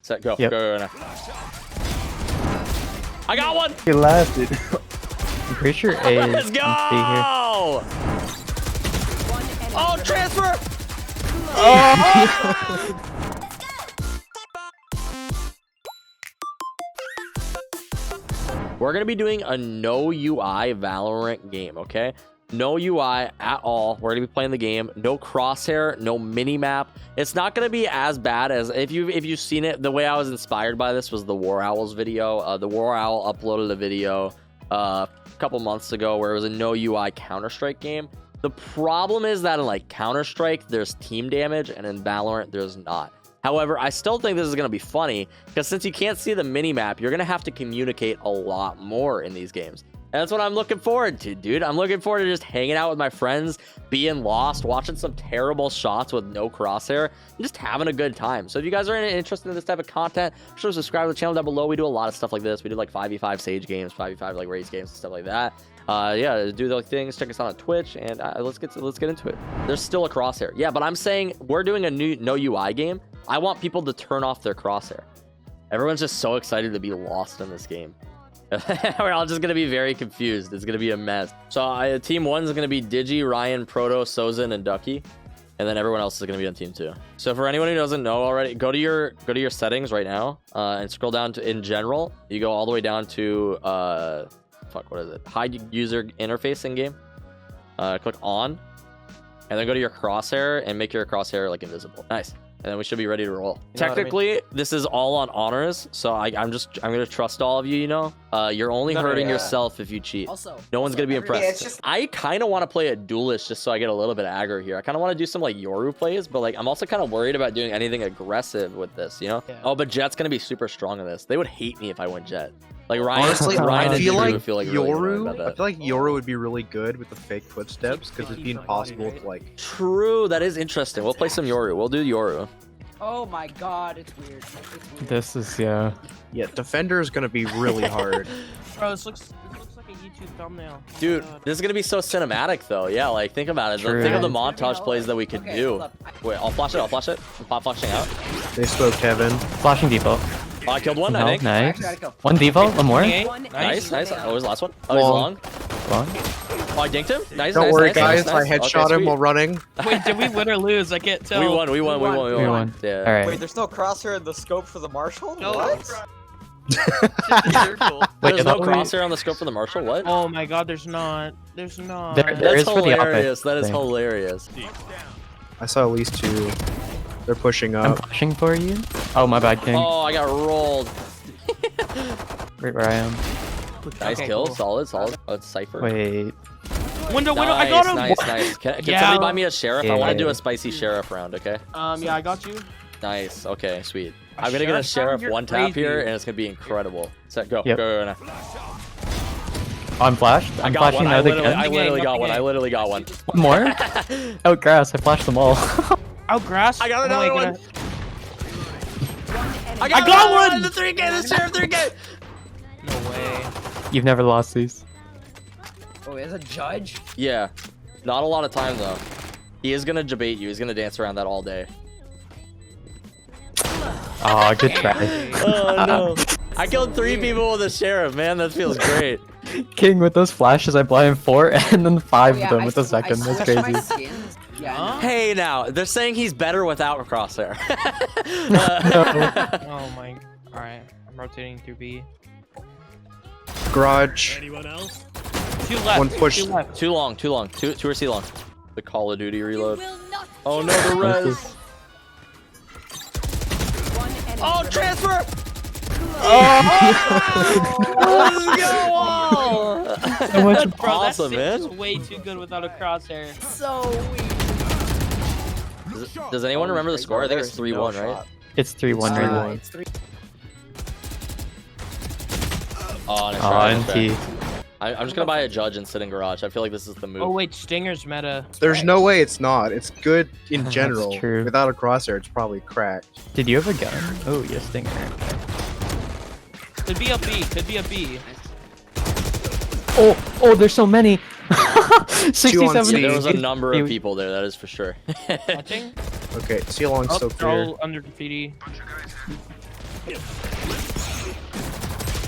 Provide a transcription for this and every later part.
set, go. Yep. Go, now. I got one! He lasted. I'm pretty sure A is Let's go! Oh, transfer! Oh! We're gonna be doing a no UI Valorant game, okay? No UI at all. We're gonna be playing the game. No crosshair, no mini map. It's not gonna be as bad as if you've seen it. The way I was inspired by this was the War Owls video. The War Owl uploaded a video a couple months ago where it was a no UI Counter-Strike game. The problem is that in like Counter-Strike, there's team damage, and in Valorant, there's not. However, I still think this is going to be funny because since you can't see the mini-map, you're going to have to communicate a lot more in these games. And that's what I'm looking forward to, dude. I'm looking forward to just hanging out with my friends, being lost, watching some terrible shots with no crosshair, and just having a good time. So if you guys are interested in this type of content, be sure to subscribe to the channel down below. We do a lot of stuff like this. We do like 5v5 Sage games, 5v5 like race games and stuff like that. Yeah, do those things. Check us out on Twitch, and let's get into it. There's still a crosshair. Yeah, but I'm saying we're doing a new no UI game. I want people to turn off their crosshair. Everyone's just so excited to be lost in this game. We're all just gonna be very confused. It's gonna be a mess. So team 1 is gonna be Digi, Ryan, Proto, Sozin, and Ducky, and then everyone else is gonna be on team 2. So for anyone who doesn't know already, go to your settings right now and scroll down to in general. You go all the way down to what is it? Hide user interface in game. Click on, and then go to your crosshair and make your crosshair like invisible. Nice. And then we should be ready to roll. Technically, this is all on honors, so I'm gonna trust all of you. You know, you're only hurting yourself if you cheat. Also, no one's gonna be impressed. I kind of want to play a duelist just so I get a little bit of aggro here. I kind of want to do some like Yoru plays, but like I'm also kind of worried about doing anything aggressive with this. You know? Yeah. Oh, but Jet's gonna be super strong in this. They would hate me if I went Jet. Like Ryan, honestly, Ryan I feel like Yoru. I feel like Yoru would be really good with the fake footsteps because it'd be impossible to like. True, that is interesting. We'll play some Yoru. We'll do Yoru. Oh my god, it's weird. This is, yeah. Yeah, Defender is gonna be really hard. Bro, this looks like a YouTube thumbnail. Dude, this is gonna be so cinematic though. Yeah, like think about it. True. Think of the montage plays that we could do. Wait, I'll flash it. I'll flash it. I'm pop flashing out. They spoke Kevin. Flashing default. Oh, I killed one, No, I think. nice. One default, one more. Nice, nice. Oh, was the last one? Oh, he's long. Long. Oh, I dinked him. Nice, Don't nice, worry, nice, guys. nice, I nice. headshot Okay, him while running. Wait, did we win or lose? I can't tell. We won. We won. Yeah. All right. Wait, there's no crosshair in the scope for the Marshal? No. What? There's no crosshair on the scope for the Marshal? What? Oh my god, there's not. There's not. There That's is for the hilarious. opposite That is thing. hilarious. I saw at least 2. They're pushing I'm up. flashing for you. Oh, my bad, King. Oh, I got rolled. Right where I am. Nice Okay, kill. cool. Solid. Oh, it's Cypher. Wait. Window, Nice, I got him. nice. Can Yeah. somebody buy me a sheriff? I want to Yeah. do a spicy sheriff round, okay? Yeah, I got you. Nice. Okay, sweet. A I'm gonna get a sheriff sheriff round? You're one tap crazy. here, and it's gonna be incredible. Set, go. Yep. Go now. Oh, I'm flashed. I I'm got flashing one. the I other literally gun. got one. I literally got one. One more? Oh, grass. I flashed them all. Oh, grass. I got Oh my another one. God. I got another one! The 3K, the sheriff 3K. No way. You've never lost these. Oh, as a judge? Yeah, not a lot of time though. He is gonna debate you. He's gonna dance around that all day. Oh, good try. Oh no! I killed 3 people with a sheriff, man. That feels great. King, with those flashes, I blind 4 and then 5 Oh, yeah, of them I with the sw- I second. That's switched my crazy. skins. Yeah, I know. Hey, now they're saying he's better without a crosshair. Oh my. Alright, I'm rotating through B. Garage. Two left. One push. Two left. Too long. Two or C long. The Call of Duty reload. Oh no, the res. Oh, transfer! Let's go all! So much Bro, awesome, that man. is way too good without a crosshair. So weird. Does anyone remember the score? I think it's 3-1, right? It's 3-1 right now. It's 3. Oh, nice Oh, try, nice NT. try. I'm just gonna buy a judge and sit in garage. I feel like this is the move. Oh wait, Stinger's meta. There's no way it's not. It's good in That's general. true. Without a crosshair, it's probably cracked. Did you have a gun? Oh, yes, Stinger. Could be a B. Could be a B. Oh, there's so many. 60, Two on 70. C. There was a number of You- people there, that is for sure. Watching. Okay, C along's Oh, still clear. throw under graffiti.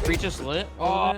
Breach is lit. Oh.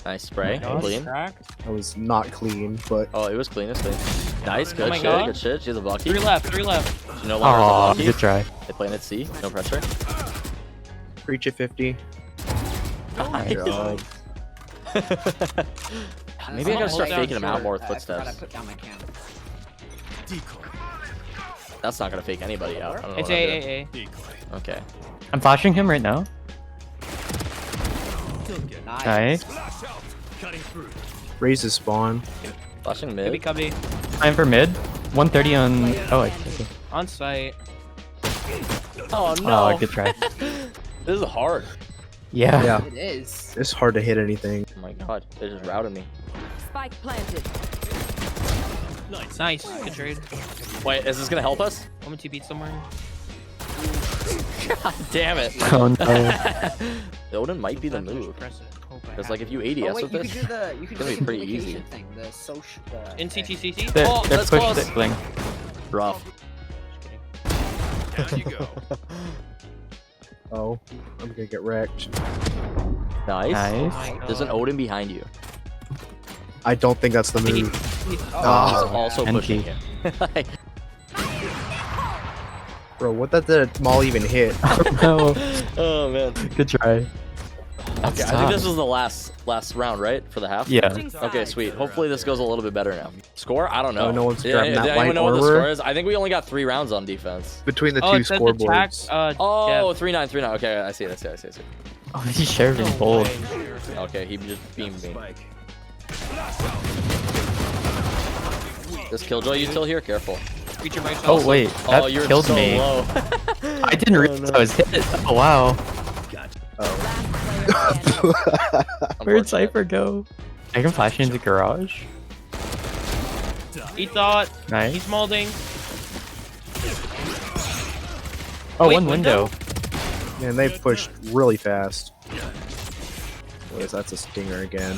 Nice spray. Oh, Clean. cracked. That was not clean, but Oh, it was clean. It was clean. Nice. Good my shit. God. Good shit. She's a Bucky. 3 left. 3 left. She no longer Oh, has a good Bucky. try. They playing at C. No pressure. breach at 50. Nice. God. Maybe I gotta start Hold down faking him out more with I forgot I footsteps. put down my camera. That's not gonna fake anybody out. I don't know It's what I'm A. doing. Okay. I'm flashing him right now. Nice. Nice. Raise his spawn. Flashing Cubby, mid. cubby. Time for mid. 130 on. Oh, okay. On site. Oh no. Oh, good try. This is hard. Yeah. Yeah, It is. it's hard to hit anything. Oh my god. They just routed me. Spike planted. Nice. Good trade. Wait, is this gonna help us? I'm gonna TP somewhere. God damn it. Oh no. The Odin might be the move. Press it. Hope I Because have like if you Oh ADS wait, with you could this, do the you could do It's the gonna be pretty easy. communication thing. The social. it. In CT. They're, Oh, they're that's push close. stickling. rough. Just kidding. Oh, I'm gonna get wrecked. Nice. Nice. Oh my There's an God. Odin behind you. I don't think that's the move. He's Oh, also NT. pushing you. Like, bro, what did the mall even hit? No. oh man. Good try. Okay, I think this was the last round, right? For the half? Yeah. Okay, sweet. Hopefully this goes a little bit better now. Score? I don't know. Oh, no one's Did grabbing that anyone white know what the armor? score is? I think we only got 3 rounds on defense. Between the Oh, two it says attack. scoreboards. Oh, Depth. 3-9, 3-9. Okay, I see it. Oh, he shared his No bold. way. Okay, he just beamed me. This Killjoy util here? Careful. Reach your right Oh wait, that Oh, you're killed so me. low. I didn't realize I was hit. Oh wow. Last player standing. Where'd Cypher go? I can flash into garage. He thought. Nice. He's molding. Oh, Wait, one window. Man, they've pushed really fast. That's a stinger again.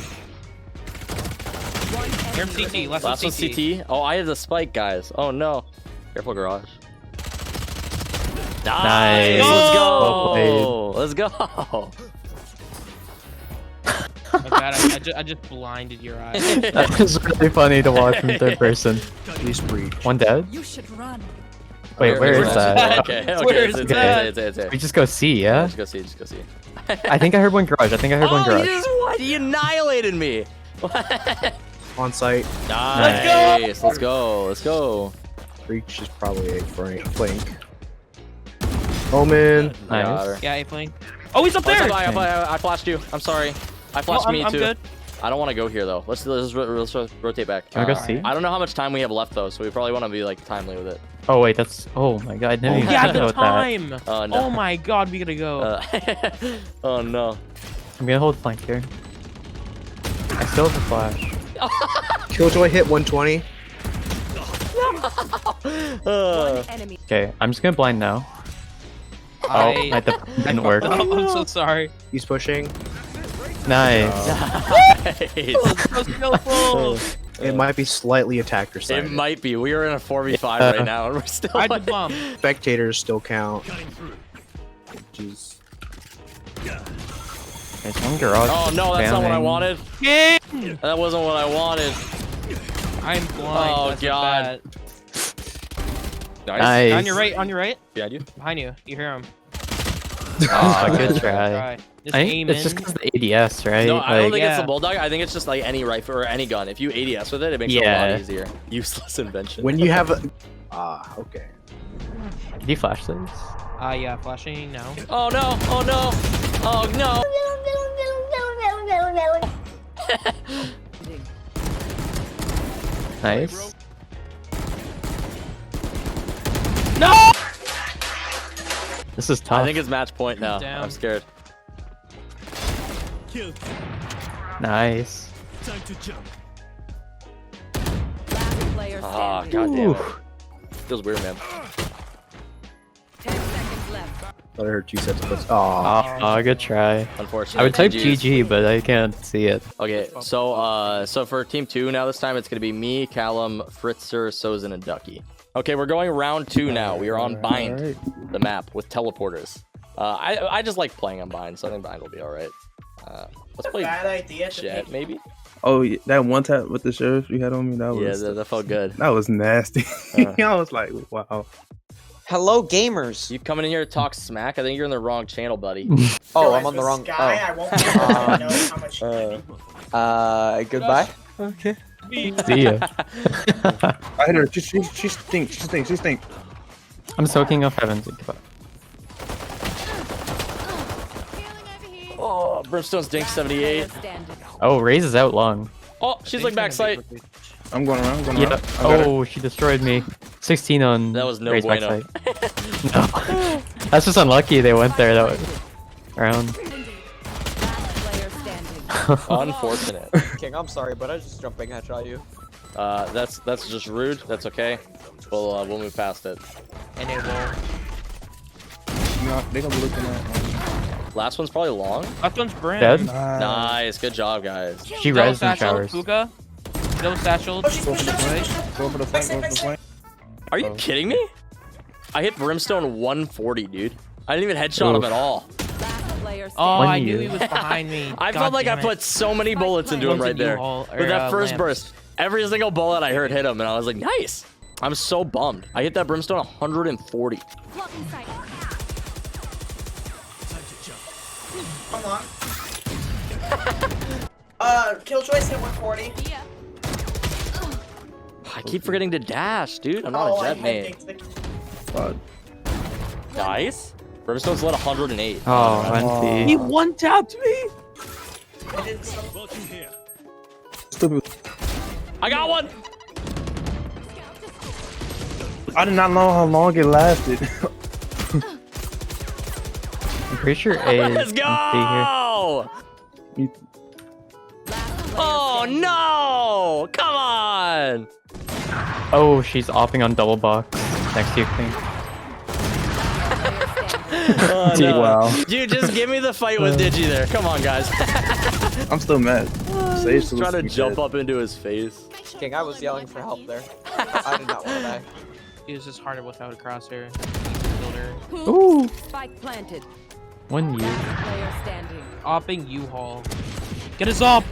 Here in CT. Less Last than one CT. CT. Oh, I had the spike, guys. Oh no. Careful, garage. Nice. Let's Well go. played. Let's go. Oh god, I just blinded your eyes. That was really funny to watch from third person. Please breach. One dead? You should run. Wait, where is that? Okay, okay. Where it's, is it's, that? We just go C, yeah? Just go see. Just go see. I think I heard one garage. I think I heard one Oh, garage. he just what? He annihilated me. On site. Nice. Let's go. Let's go. Breach is probably a flank. Omen. I got Nice. her. Yeah, A playing. Oh, he's up Oh, it's there. okay, I flashed you. I'm sorry. I flashed No, me I'm too. good. I don't want to go here though. Let's rotate back. Can I go C? I don't know how much time we have left though, so we probably want to be like timely with it. Oh wait, that's. Oh my god, I didn't even Yeah, think the about that. time. Oh no. Oh my god, we gotta go. Oh no. I'm gonna hold flank here. I still have a flash. Killjoy hit 120. One enemy. Okay, I'm just gonna blind now. I- Oh, that didn't work. Oh, I'm so sorry. He's pushing. Nice. Nice. So skillful. It might be slightly attacker side. It might be. We are in a 4v5 right now, and we're still. I had the bomb. Spectators still count. Jeez. There's one garage. Oh no, that's not what I spamming. wanted. King! That wasn't what I wanted. I'm blind. Oh, That's God. bad. Nice. On your right, on your right. Behind you. Behind you. You hear him. Aw, good try. Just I aim think it's in. just because the ADS, right? No, I don't think it's yeah. the bulldog. I think it's just like any rifle or any gun. If you ADS with it, it makes it a Yeah. lot easier. Useless invention. When you have a... okay. Did you flash those? Yeah, flashing now. Oh no! Oh no! Oh no! Nice. No! This is tough. I think it's match point now. Down. I'm scared. Nice. Last player Ah, standing. god damn it. Ooh. Feels weird, man. 10 seconds left. Thought I heard 2 sets of puts. Aw. Aw, good try. Unfortunately. I would type GG's. GG, but I can't see it. Okay, so for team 2 now this time it's gonna be me, Callum, Fritzer, Sozin, and Ducky. Okay, we're going round 2 now. We are on Bind, Alright. the map with teleporters. I just like playing on Bind, so I think Bind will be alright. Let's play Bad idea to Jet, pick. maybe? Oh, yeah, that one tap with the sheriff you had on me, that Yeah, was that felt good. that was nasty. I was like, wow. Hello, gamers. You coming in here to talk smack? I think you're in the wrong channel, buddy. Oh, Guys, I'm on the this wrong. guy, I won't know how much. Goodbye. Okay. See ya. I hit her. She stinks. I'm soaking up heaven. Oh, Brimstone's dink 78. Standing. Oh, Raze is out long. Oh, she's like backside. I'm going around. Yeah. I got her. Oh, she destroyed me. 16 on. That was no Raze bueno. backside. No. That's just unlucky they went there. That was round. Last player standing. Unfortunate. King, I'm sorry, but I just jumping headshot you. That's just rude. That's okay. We'll move past it. Enable. No, they gonna be looking at. Last one's probably long. Last one's Brim. Dead. Nice, good job, guys. She Double rezzed in satchel, showers. Puka. Double satchel. Go for the flank. Go for the flank. Are you kidding me? I hit Brimstone 140, dude. I didn't even headshot him Oof. at all. Last player Oh, standing. When I you- knew he was behind me. I God felt like I damn it. put so many bullets into him One's right in there. U-Haul, or, With that first lamps. burst, every single bullet I heard hit him, and I was like, nice. I'm so bummed. I hit that Brimstone 140. Come on. Killjoy's hit 140. I keep forgetting to dash, dude. I'm not Oh, a I jet main. head-faked the- Nice. Brimstone's lit 108. Oh, He NT. one tapped me. I did some. Stupid. I got one. I did not know how long it lasted. I'm pretty sure A is Let's NT here. go. You- Oh no! Come on! Oh, she's offing on double box next to you, Queen. Oh, Dude, no. Wow. Dude, just give me the fight with Digi there. Come on, guys. I'm still mad. Sage still Trying to looks jump dead. up into his face. King, I was yelling for help there. I did not want to die. He was just harder without a crosshair. Killed her. Ooh. Spike planted. 1 year. Last player standing. Opping U-Haul. Get us up!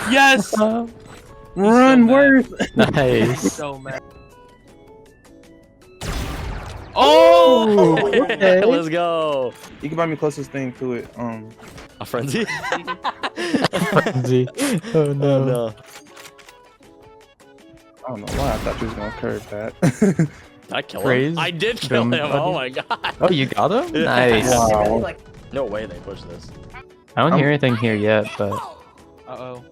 Yes! Run, so mad. Worth! Nice. So mad. Oh! Okay. Let's go. You can buy me closest thing to it. A frenzy? Frenzy. Oh no. No. I don't know why I thought you was gonna curve that. Did I kill him? Praise I did kill him. them, Oh buddy. my god. Oh, you got him? Yeah. Nice. Wow. Like, No way they pushed this. I don't hear anything here yet, but Uh-oh.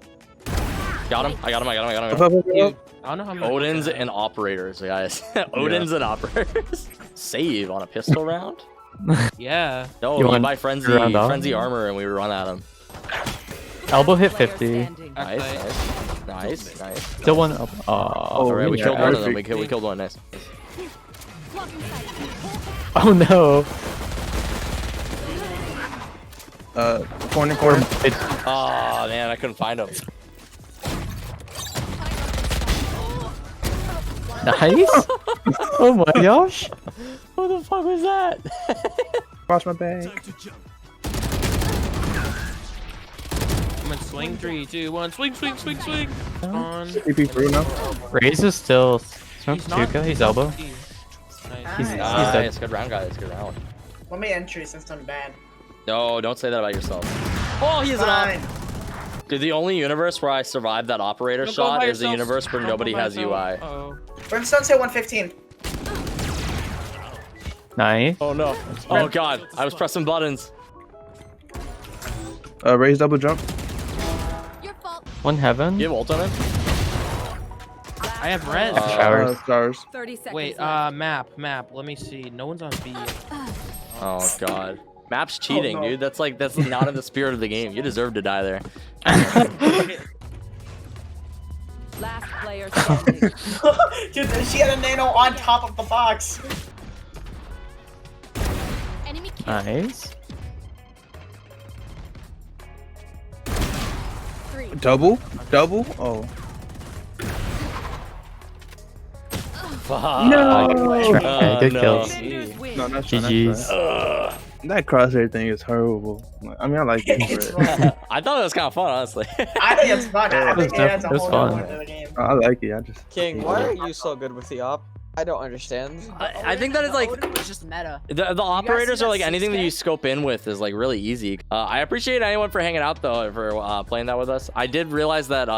Got him. I got him. I got him. I got him. Up, up, up, Dude, up. I don't know how many. Odin's and operators, guys. Odin's and operators. Save on a pistol round? Yeah. No, You you want buy frenzy, round off? frenzy armor, and we run at him. elbow hit Player 50. standing. Nice, Okay. nice, nice. Still one up. Oh, All right, we yeah, killed one of them. perfect. We killed one. Nice. Oh no. Corner. It's Oh man, I couldn't find him. nice. Oh my gosh. What the fuck was that? Watch my bag. I'm in swing 3, 2, 1. Swing, swing, swing, swing. On. TP through now. Raze is still. He's not. Tuka, he's elbow. Nice. He's Nice, dead. good round, guys. Good round. let me entry since I'm bad. No, don't say that about yourself. Oh, he's an op. Fine. Dude, the only universe where I survived that operator Don't go shot by is the yourself. universe where Don't go nobody by has yourself. UI. Uh-oh. Brimstone's hit 115. Nice. Oh no. Oh god, I was pressing buttons. Raise double jump. One heaven. You have ult on him? I have red. Showers. Stars. 30 seconds Wait, left. map. Let me see. No one's on B yet. Oh god. Map's cheating, no. dude. That's not in the spirit of the game. You deserve to die there. Last player standing. Dude, she had a nano on top of the box. Nice. Double. Oh. Okay, good kills. Defenders win. No, not GG's. That crosshair thing is horrible. I mean, I like it. But I thought it was kind of fun, honestly. I think it's fun. I think it adds a it was whole fun. new to the game. I like it. I just King, why are you so good with the op? I don't understand. I think that is like Odin was just meta. the operators are like anything that you scope in with is like really easy. I appreciate anyone for hanging out though, for playing that with us. I did realize that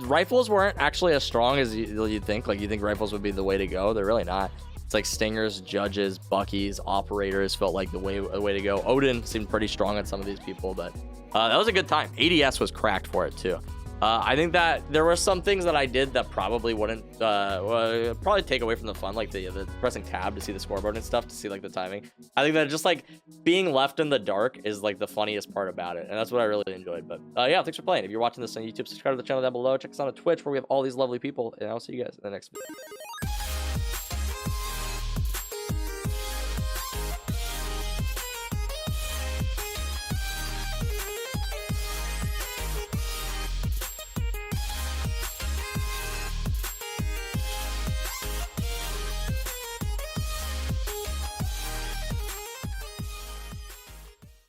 rifles weren't actually as strong as you'd think. Like you think rifles would be the way to go. They're really not. It's like stingers, judges, buckies, operators felt like the way to go. Odin seemed pretty strong on some of these people, but that was a good time. ADS was cracked for it too. I think that there were some things that I did that probably wouldn't probably take away from the fun, like the pressing tab to see the scoreboard and stuff, to see like the timing. I think that just like being left in the dark is like the funniest part about it, and that's what I really enjoyed. But yeah, thanks for playing. If you're watching this on YouTube, subscribe to the channel down below. Check us out on Twitch where we have all these lovely people, and I'll see you guys in the next video.